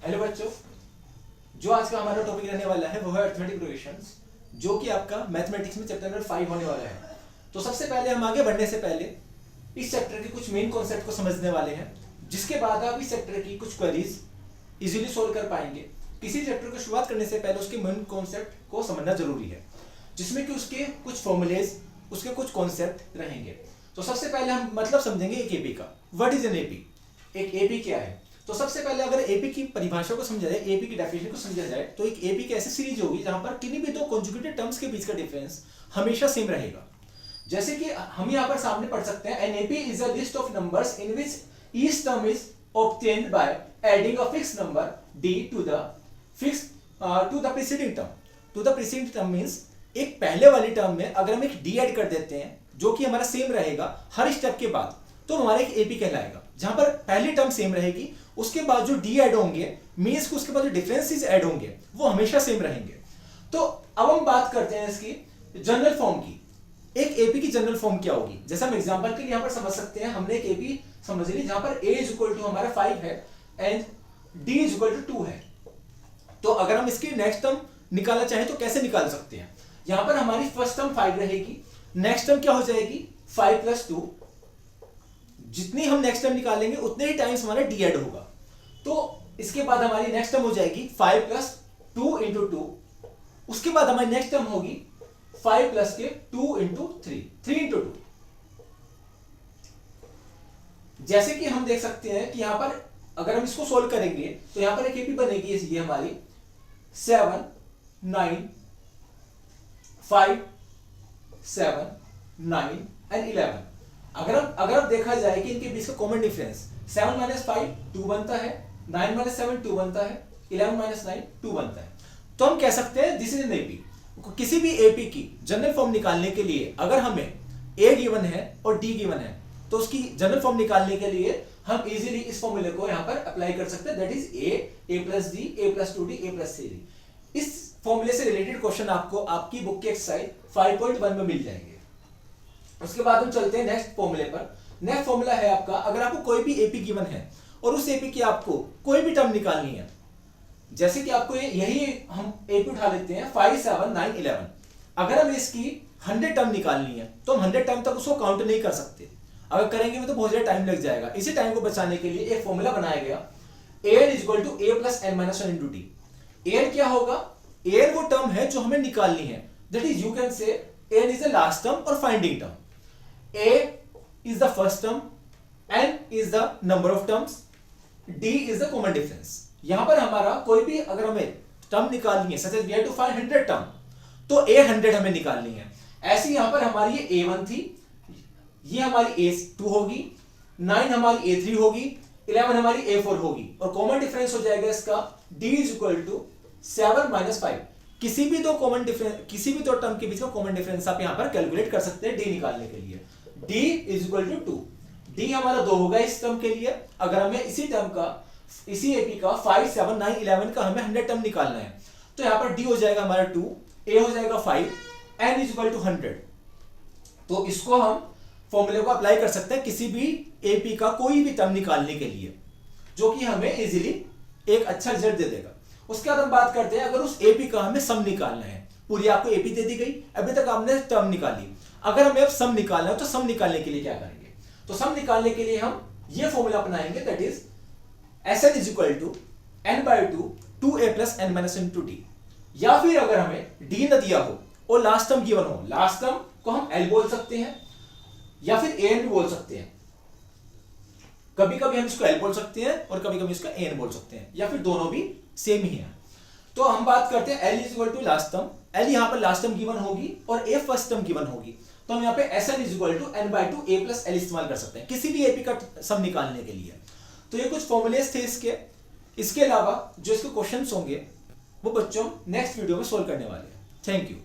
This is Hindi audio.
हेलो बच्चों, जो आज का हमारा टॉपिक रहने वाला है वो है अरिथमेटिक प्रोग्रेशंस, जो कि आपका मैथमेटिक्स में चैप्टर नंबर 5 होने वाला है। तो सबसे पहले हम आगे बढ़ने से पहले इस चैप्टर के कुछ मेन कॉन्सेप्ट को समझने वाले हैं, जिसके बाद आप इस चैप्टर की कुछ क्वेरीज इजीली सोल्व कर पाएंगे। किसी चैप्टर को शुरुआत करने से पहले उसके मेन कॉन्सेप्ट को समझना जरूरी है, जिसमें कि उसके कुछ फॉर्मूलेज, उसके कुछ कॉन्सेप्ट रहेंगे। तो सबसे पहले हम मतलब समझेंगे एक एपी का। What is an AP? एक एपी क्या है? तो सबसे पहले अगर एपी की परिभाषा को समझा जाए, एपी की डेफिनेशन को समझा जाए, तो एक एपी की ऐसी सीरीज होगी जहां पर किन्हीं भी दो कॉन्जुगेटेड टर्म्स के बीच का डिफरेंस हमेशा सेम रहेगा। जैसे कि हम यहां पर सामने पढ़ सकते हैं, an AP is a list of numbers in which each term is obtained by adding a fixed number D to the preceding term. To the preceding term means एक पहले वाली टर्म में अगर हम एक डी ऐड कर देते हैं जो कि हमारा सेम रहेगा हर स्टेप के बाद, तो हमारा एक एपी कहलाएगा। जहां पर पहली टर्म सेम रहेगी, उसके बाद जो डी ऐड होंगे मींस को उसके बाद जो डिफरेंसेस ऐड होंगे वो हमेशा सेम रहेंगे। तो अब हम बात करते हैं इसकी जनरल फॉर्म की। एक एपी की जनरल फॉर्म क्या होगी? जैसे हम एग्जांपल के लिए यहां पर समझ सकते हैं, हमने एक एपी समझ ली जहां पर a इज इक्वल टू हमारा 5 है and d is equal to 2 है। तो अगर हम इसकी नेक्स्ट टर्म निकालना चाहें तो कैसे निकाल सकते हैं? यहां पर हमारी फर्स्ट टर्म 5 रहेगी, नेक्स्ट टर्म क्या हो जाएगी 5 प्लस 2। जितनी हम नेक्स्ट टर्म निकालेंगे उतने ही टाइम्स हमारा डी ऐड होगा। तो इसके बाद हमारी नेक्स्ट टर्म हो जाएगी 5 प्लस 2 इंटू 2। उसके बाद हमारी नेक्स्ट टर्म होगी 5 प्लस के 2 इंटू 3 इंटू 2। जैसे कि हम देख सकते हैं कि यहां पर अगर हम इसको सोल्व करेंगे तो यहां पर एक एपी बनेगी ये हमारी 7 9 5 7 9 एंड 11। अगर अब देखा जाए कि इनके बीच का कॉमन डिफरेंस 7 माइनस 5 2 बनता है, 9 माइनस 7 2 बनता है, 11 माइनस 9 2 बनता है। तो हम कह सकते हैं दिस इज एन एपी। किसी भी एपी की जनरल फॉर्म निकालने के लिए अगर हमें ए गिवन है और डी गिवन है, तो उसकी जनरल फॉर्म निकालने के लिए हम इजीली इस फॉर्मूले को यहां पर अप्लाई कर सकते हैं, that is a plus D, A plus 2डी, ए प्लस 3डी। इस फॉर्मूले से रिलेटेड क्वेश्चन आपको आपकी बुक की एक्सरसाइज 5.1 में मिल जाएंगे। उसके बाद हम चलते हैं नेक्स्ट फॉर्मूले पर। नेक्स्ट फॉर्मूला है आपका, अगर आपको कोई भी एपी गिवन है और उस एपी की आपको कोई भी टर्म निकालनी है, जैसे कि आपको यही हम एपी उठा लेते हैं 5 7 9 11। अगर हम इसकी 100 टर्म निकालनी है तो हम 100 टर्म तक उसको काउंट नहीं कर सकते। अगर करेंगे तो बहुत ज्यादा टाइम लग जाएगा। इसी टाइम को बचाने के लिए एक फॉर्मूला बनाया गया, an is equal to a plus n minus 1 into D. an क्या होगा? an वो टर्म है जो हमें निकालनी है, that is you can say n is the last term और finding term. a is the first term, n is the number of terms, d is the common difference। यहां पर हमारा कोई भी अगर हमें टर्म निकालनी है, such as we have to find 100 term, तो a 100 हमें निकालनी है। ऐसी यहां पर हमारी ये a1 थी, ये हमारी a2 होगी, 9 हमारी a3 होगी, 11 हमारी a4 होगी, और कॉमन डिफरेंस हो जाएगा इसका d is equal to 7 minus 5। किसी भी दो टर्म के बीच में कॉमन डिफरेंस आप यहां पर कैलकुलेट कर सकते हैं d निकालने के लिए। d is equal to 2। d हमारा 2 होगा इस टर्म के लिए। अगर हमें इसी एपी का 5 7 9 11 का हमें 100 टर्म निकालना है, तो यहां पर d हो जाएगा हमारा 2, a हो जाएगा 5, n इज इक्वल टू 100। तो इसको हम फॉर्मूले को अप्लाई कर सकते हैं किसी भी एपी का कोई भी टर्म निकालने के लिए, जो कि हमें इजीली एक अच्छा रिजल्ट दे देगा। उसके बाद हम बात करते हैं, अगर उस एपी का हमें सम निकालना है। पूरी आपको एपी दे दी गई, अभी तक आपने टर्म निकाली, अगर हमें अब सम निकालना है तो सम निकालने के लिए क्या करेंगे? तो सम निकालने के लिए हम ये फॉर्मूला अपनाएंगे, that is Sn is equal to n by 2 2a plus n minus into D. या फिर अगर हमें डी न दिया हो और लास्ट टर्म गिवन हो, लास्ट टर्म को हम l बोल सकते हैं या फिर an भी बोल सकते हैं। कभी कभी हम इसको l बोल सकते हैं और कभी कभी इसको an बोल सकते हैं, या फिर दोनों भी सेम ही है। तो हम बात करते हैं l is equal to last term. l यहां पर लास्ट टर्म गिवन होगी और a फर्स्ट टर्म गिवन होगी, तो हम यहां पे Sn is equal to n by 2 a plus l इस्तेमाल कर सकते हैं किसी भी एपी का सम निकालने के लिए। तो ये कुछ फॉर्मूलेज थे इसके अलावा जो इसके क्वेश्चंस होंगे वो बच्चों नेक्स्ट वीडियो में सोल्व करने वाले हैं। Thank you.